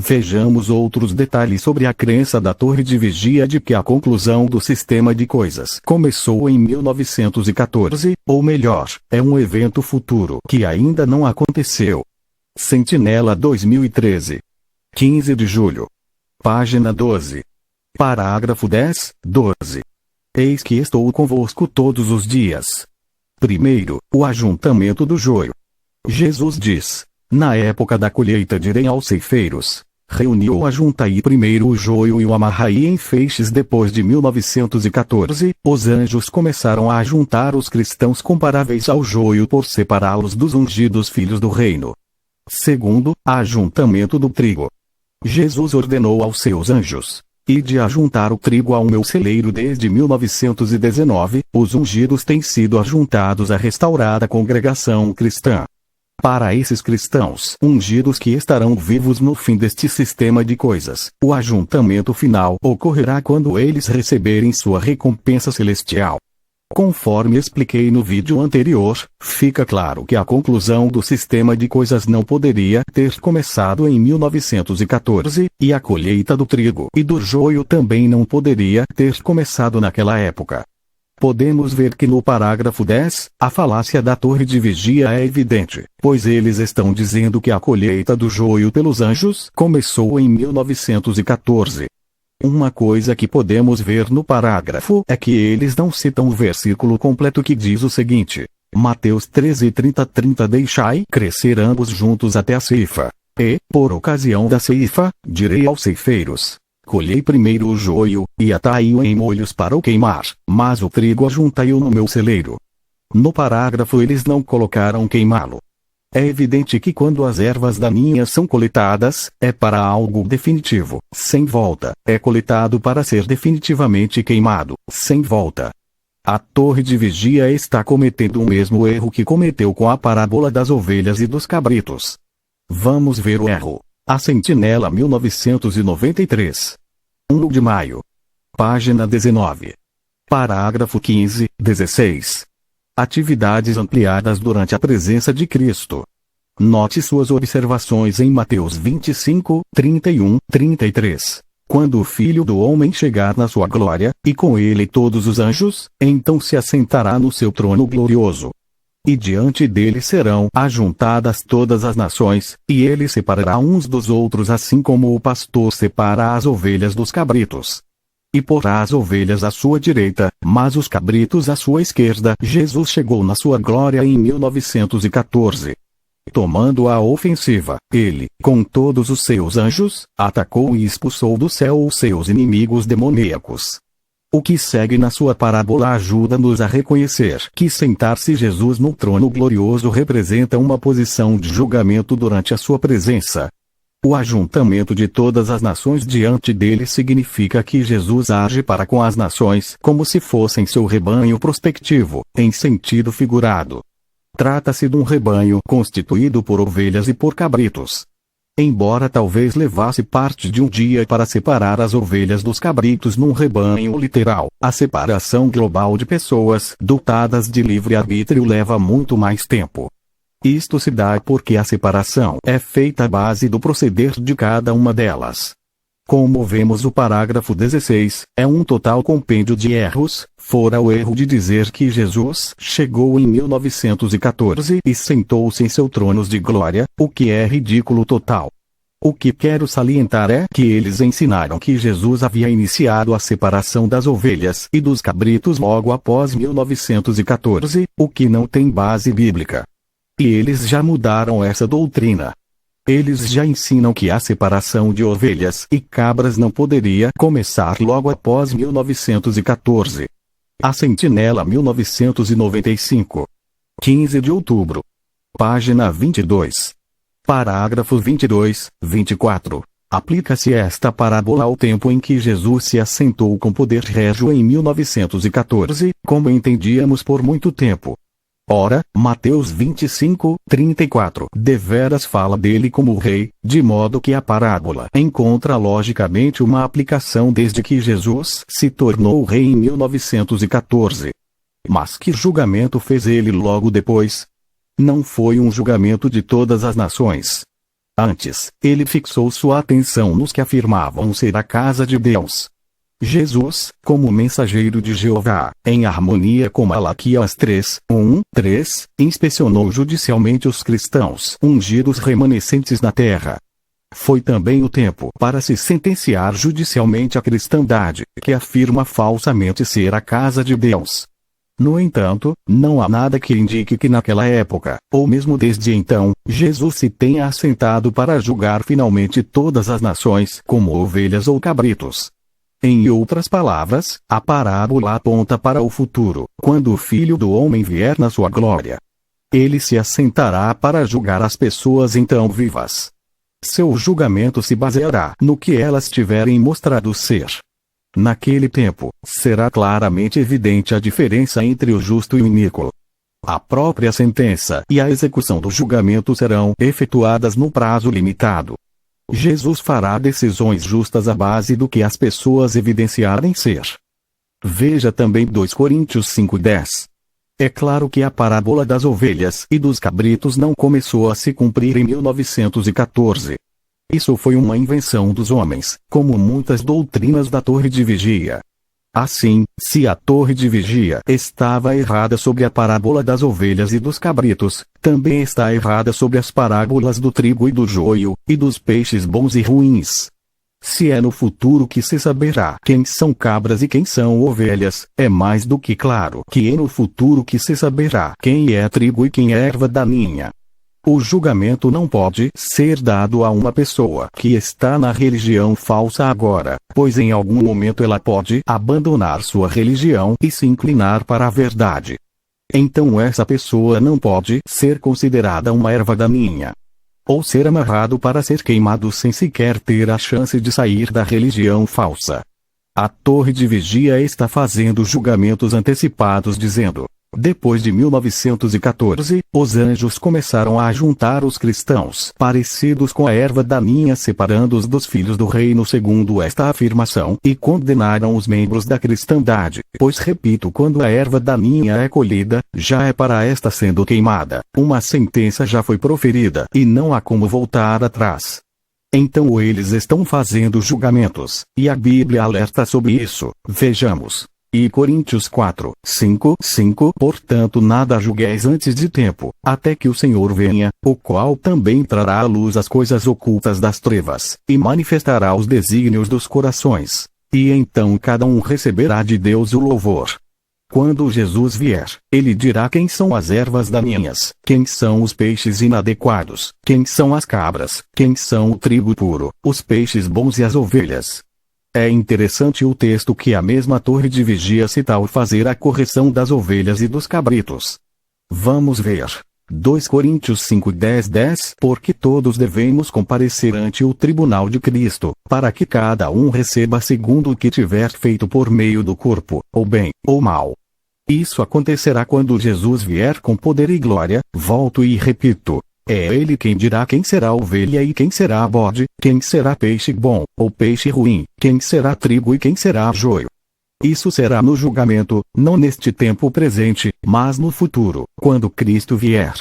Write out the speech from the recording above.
Vejamos outros detalhes sobre a crença da Torre de Vigia de que a conclusão do sistema de coisas começou em 1914, ou melhor, é um evento futuro que ainda não aconteceu. Sentinela 2013. 15 de julho. Página 12. Parágrafo 10, 12. Eis que estou convosco todos os dias. Primeiro, o ajuntamento do joio. Jesus diz: na época da colheita direi aos ceifeiros: reuni ou ajuntai primeiro o joio e o amarrai em feixes. Depois de 1914, os anjos começaram a ajuntar os cristãos comparáveis ao joio por separá-los dos ungidos filhos do reino. Segundo, ajuntamento do trigo. Jesus ordenou aos seus anjos: ide ajuntar o trigo ao meu celeiro. Desde 1919, os ungidos têm sido ajuntados à restaurada congregação cristã. Para esses cristãos ungidos que estarão vivos no fim deste sistema de coisas, o ajuntamento final ocorrerá quando eles receberem sua recompensa celestial. Conforme expliquei no vídeo anterior, fica claro que a conclusão do sistema de coisas não poderia ter começado em 1914, e a colheita do trigo e do joio também não poderia ter começado naquela época. Podemos ver que no parágrafo 10, a falácia da Torre de Vigia é evidente, pois eles estão dizendo que a colheita do joio pelos anjos começou em 1914. Uma coisa que podemos ver no parágrafo é que eles não citam o versículo completo que diz o seguinte: Mateus 13:30 deixai crescer ambos juntos até a ceifa. E, por ocasião da ceifa, direi aos ceifeiros: colhei primeiro o joio, e atai-o em molhos para o queimar, mas o trigo ajuntai-o no meu celeiro. No parágrafo eles não colocaram queimá-lo. É evidente que quando as ervas daninhas são coletadas, é para algo definitivo, sem volta. É coletado para ser definitivamente queimado, sem volta. A Torre de Vigia está cometendo o mesmo erro que cometeu com a parábola das ovelhas e dos cabritos. Vamos ver o erro. A Sentinela 1993. 1 de maio. Página 19. Parágrafo 15, 16. Atividades ampliadas durante a presença de Cristo. Note suas observações em Mateus 25, 31, 33. Quando o Filho do Homem chegar na sua glória, e com ele todos os anjos, então se assentará no seu trono glorioso. E diante dele serão ajuntadas todas as nações, e ele separará uns dos outros assim como o pastor separa as ovelhas dos cabritos. E porá as ovelhas à sua direita, mas os cabritos à sua esquerda. Jesus chegou na sua glória em 1914. Tomando a ofensiva, ele, com todos os seus anjos, atacou e expulsou do céu os seus inimigos demoníacos. O que segue na sua parábola ajuda-nos a reconhecer que sentar-se Jesus no trono glorioso representa uma posição de julgamento durante a sua presença. O ajuntamento de todas as nações diante dele significa que Jesus age para com as nações como se fossem seu rebanho prospectivo, em sentido figurado. Trata-se de um rebanho constituído por ovelhas e por cabritos. Embora talvez levasse parte de um dia para separar as ovelhas dos cabritos num rebanho literal, a separação global de pessoas dotadas de livre-arbítrio leva muito mais tempo. Isto se dá porque a separação é feita à base do proceder de cada uma delas. Como vemos o parágrafo 16, é um total compêndio de erros, fora o erro de dizer que Jesus chegou em 1914 e sentou-se em seu trono de glória, o que é ridículo total. O que quero salientar é que eles ensinaram que Jesus havia iniciado a separação das ovelhas e dos cabritos logo após 1914, o que não tem base bíblica. E eles já mudaram essa doutrina. Eles já ensinam que a separação de ovelhas e cabras não poderia começar logo após 1914. A Sentinela 1995. 15 de outubro. Página 22. Parágrafo 22, 24. Aplica-se esta parábola ao tempo em que Jesus se assentou com poder régio em 1914, como entendíamos por muito tempo. Ora, Mateus 25, 34 deveras fala dele como rei, de modo que a parábola encontra logicamente uma aplicação desde que Jesus se tornou rei em 1914. Mas que julgamento fez ele logo depois? Não foi um julgamento de todas as nações. Antes, ele fixou sua atenção nos que afirmavam ser a casa de Deus. Jesus, como mensageiro de Jeová, em harmonia com Malaquias 3:1-3, inspecionou judicialmente os cristãos ungidos remanescentes na terra. Foi também o tempo para se sentenciar judicialmente a cristandade, que afirma falsamente ser a casa de Deus. No entanto, não há nada que indique que naquela época, ou mesmo desde então, Jesus se tenha assentado para julgar finalmente todas as nações como ovelhas ou cabritos. Em outras palavras, a parábola aponta para o futuro, quando o Filho do Homem vier na sua glória. Ele se assentará para julgar as pessoas então vivas. Seu julgamento se baseará no que elas tiverem mostrado ser. Naquele tempo, será claramente evidente a diferença entre o justo e o iníquo. A própria sentença e a execução do julgamento serão efetuadas no prazo limitado. Jesus fará decisões justas à base do que as pessoas evidenciarem ser. Veja também 2 Coríntios 5:10. É claro que a parábola das ovelhas e dos cabritos não começou a se cumprir em 1914. Isso foi uma invenção dos homens, como muitas doutrinas da Torre de Vigia. Assim, se a Torre de Vigia estava errada sobre a parábola das ovelhas e dos cabritos, também está errada sobre as parábolas do trigo e do joio, e dos peixes bons e ruins. Se é no futuro que se saberá quem são cabras e quem são ovelhas, é mais do que claro que é no futuro que se saberá quem é trigo e quem é erva daninha. O julgamento não pode ser dado a uma pessoa que está na religião falsa agora, pois em algum momento ela pode abandonar sua religião e se inclinar para a verdade. Então essa pessoa não pode ser considerada uma erva daninha, ou ser amarrado para ser queimado sem sequer ter a chance de sair da religião falsa. A Torre de Vigia está fazendo julgamentos antecipados dizendo: depois de 1914, os anjos começaram a juntar os cristãos parecidos com a erva daninha, separando-os dos filhos do reino segundo esta afirmação, e condenaram os membros da cristandade, pois repito, quando a erva daninha é colhida, já é para esta sendo queimada, uma sentença já foi proferida, e não há como voltar atrás. Então eles estão fazendo julgamentos, e a Bíblia alerta sobre isso. Vejamos. E Coríntios 4:5. Portanto nada julgueis antes de tempo, até que o Senhor venha, o qual também trará à luz as coisas ocultas das trevas, e manifestará os desígnios dos corações. E então cada um receberá de Deus o louvor. Quando Jesus vier, ele dirá quem são as ervas daninhas, quem são os peixes inadequados, quem são as cabras, quem são o trigo puro, os peixes bons e as ovelhas. É interessante o texto que a mesma Torre de Vigia cita ao fazer a correção das ovelhas e dos cabritos. Vamos ver. 2 Coríntios 5:10. Porque todos devemos comparecer ante o tribunal de Cristo, para que cada um receba segundo o que tiver feito por meio do corpo, ou bem, ou mal. Isso acontecerá quando Jesus vier com poder e glória, volto e repito. É ele quem dirá quem será ovelha e quem será bode, quem será peixe bom, ou peixe ruim, quem será trigo e quem será joio. Isso será no julgamento, não neste tempo presente, mas no futuro, quando Cristo vier.